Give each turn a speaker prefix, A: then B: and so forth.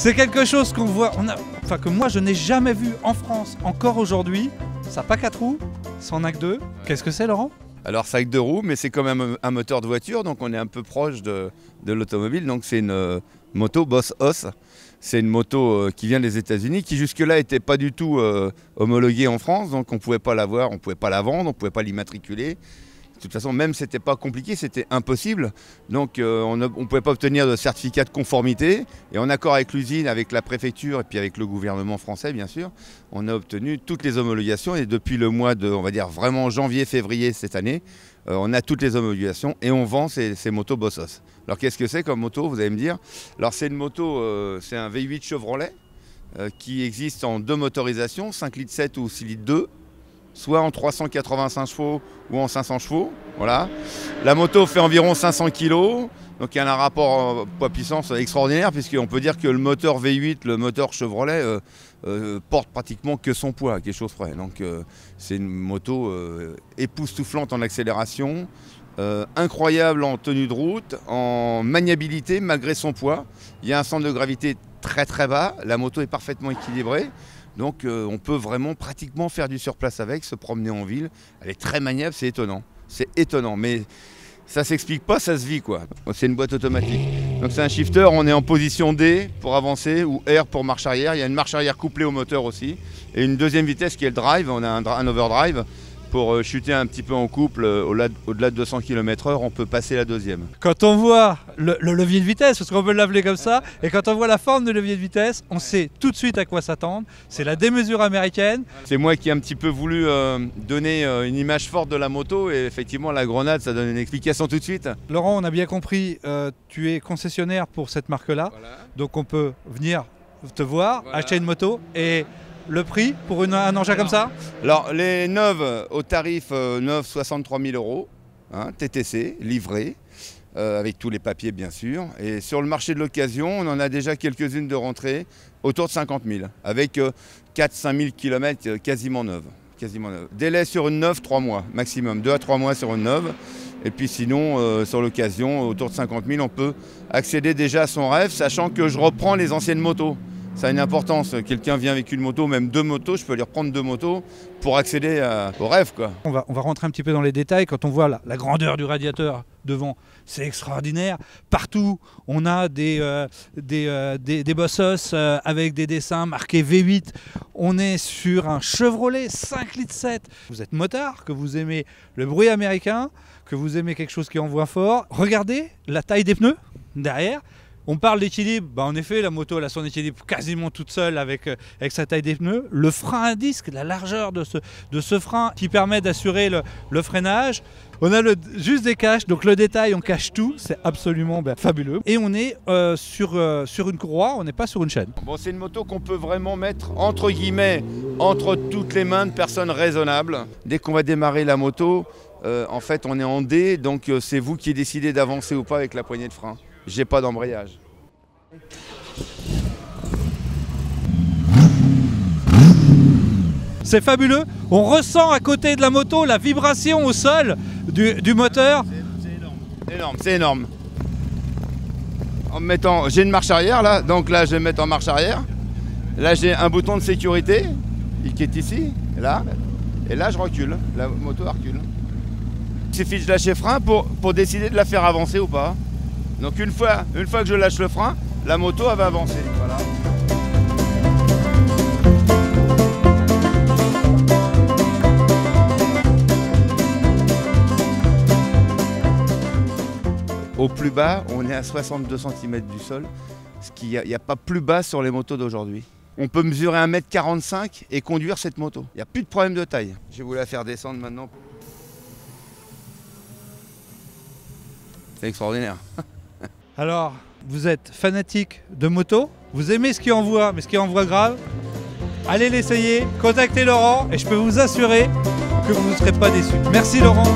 A: C'est quelque chose qu'on voit, enfin que moi je n'ai jamais vu en France encore aujourd'hui. Ça n'a pas 4 roues, ça en a que 2. Qu'est-ce que c'est, Laurent?
B: Alors ça a que 2 roues, mais c'est quand même un moteur de voiture, donc on est un peu proche de l'automobile. Donc c'est une moto Boss Hoss. C'est une moto qui vient des États-Unis, qui jusque-là n'était pas du tout homologuée en France, donc on ne pouvait pas l'avoir, on ne pouvait pas la vendre, on ne pouvait pas l'immatriculer. De toute façon, même c'était pas compliqué, c'était impossible. Donc on ne pouvait pas obtenir de certificat de conformité. Et en accord avec l'usine, avec la préfecture et puis avec le gouvernement français, bien sûr, on a obtenu toutes les homologations. Et depuis le mois de, on va dire vraiment janvier-février cette année, on a toutes les homologations et on vend ces motos Boss Hoss. Alors qu'est-ce que c'est comme moto, vous allez me dire? Alors c'est une moto, c'est un V8 Chevrolet qui existe en 2 motorisations, 5,7 litres ou 6,2 litres. Soit en 385 chevaux ou en 500 chevaux. Voilà. La moto fait environ 500 kg, donc il y a un rapport poids-puissance extraordinaire, puisqu'on peut dire que le moteur V8, le moteur Chevrolet, porte pratiquement que son poids, quelque chose près. Donc c'est une moto époustouflante en accélération, incroyable en tenue de route, en maniabilité malgré son poids. Il y a un centre de gravité très très bas, la moto est parfaitement équilibrée. Donc on peut vraiment pratiquement faire du surplace avec, se promener en ville. Elle est très maniable, c'est étonnant. C'est étonnant, mais ça s'explique pas, ça se vit quoi. C'est une boîte automatique. Donc c'est un shifter, on est en position D pour avancer ou R pour marche arrière. Il y a une marche arrière couplée au moteur aussi. Et une deuxième vitesse qui est le drive, on a un overdrive. Pour chuter un petit peu en couple, au-delà de 200 km/h, on peut passer la deuxième.
A: Quand on voit le levier de vitesse, parce qu'on peut l'appeler comme ça, et quand on voit la forme de levier de vitesse, on sait tout de suite à quoi s'attendre. C'est la démesure américaine.
B: C'est moi qui ai un petit peu voulu donner une image forte de la moto, et effectivement la grenade, ça donne une explication tout de suite.
A: Laurent, on a bien compris, tu es concessionnaire pour cette marque-là, voilà. Donc on peut venir te voir, voilà, acheter une moto et... Le prix pour un engin comme ça?
B: Alors les neuves au tarif neuf 63 000 €, hein, TTC, livré, avec tous les papiers bien sûr. Et sur le marché de l'occasion, on en a déjà quelques-unes de rentrées, autour de 50 000, avec 4-5 000 km quasiment neuves. Délai sur une neuve, 3 mois maximum, 2 à 3 mois sur une neuve. Et puis sinon, sur l'occasion, autour de 50 000, on peut accéder déjà à son rêve, sachant que je reprends les anciennes motos. Ça a une importance. Quelqu'un vient avec une moto, même 2 motos, je peux lui reprendre 2 motos pour accéder au rêve, quoi. On
A: va rentrer un petit peu dans les détails. Quand on voit la grandeur du radiateur devant, c'est extraordinaire. Partout, on a des Boss Hoss avec des dessins marqués V8. On est sur un Chevrolet 5,7 litres. Vous êtes motard, que vous aimez le bruit américain, que vous aimez quelque chose qui envoie fort. Regardez la taille des pneus derrière. On parle d'équilibre, bah en effet la moto elle a son équilibre quasiment toute seule avec sa taille des pneus. Le frein à disque, la largeur de ce frein qui permet d'assurer le freinage. On a juste des caches, donc le détail on cache tout, c'est absolument fabuleux. Et on est sur une courroie, on n'est pas sur une chaîne.
B: Bon, c'est une moto qu'on peut vraiment mettre entre guillemets entre toutes les mains de personnes raisonnables. Dès qu'on va démarrer la moto, en fait on est en D, donc c'est vous qui décidez d'avancer ou pas avec la poignée de frein. J'ai pas d'embrayage.
A: C'est fabuleux. On ressent à côté de la moto la vibration au sol du moteur.
B: C'est énorme, c'est énorme. En me mettant, j'ai une marche arrière là, donc là je vais me mettre en marche arrière. Là j'ai un bouton de sécurité qui est ici, là, et là je recule. La moto recule. Il suffit de lâcher frein pour décider de la faire avancer ou pas. Donc une fois que je lâche le frein, la moto elle va avancer. Voilà. Au plus bas, on est à 62 cm du sol, ce qu'il n'y a pas plus bas sur les motos d'aujourd'hui. On peut mesurer 1,45 m et conduire cette moto. Il n'y a plus de problème de taille. Je vais vous la faire descendre maintenant. C'est extraordinaire.
A: Alors, vous êtes fanatique de moto, vous aimez ce qui envoie, mais ce qui envoie grave, allez l'essayer, contactez Laurent et je peux vous assurer que vous ne serez pas déçus. Merci Laurent.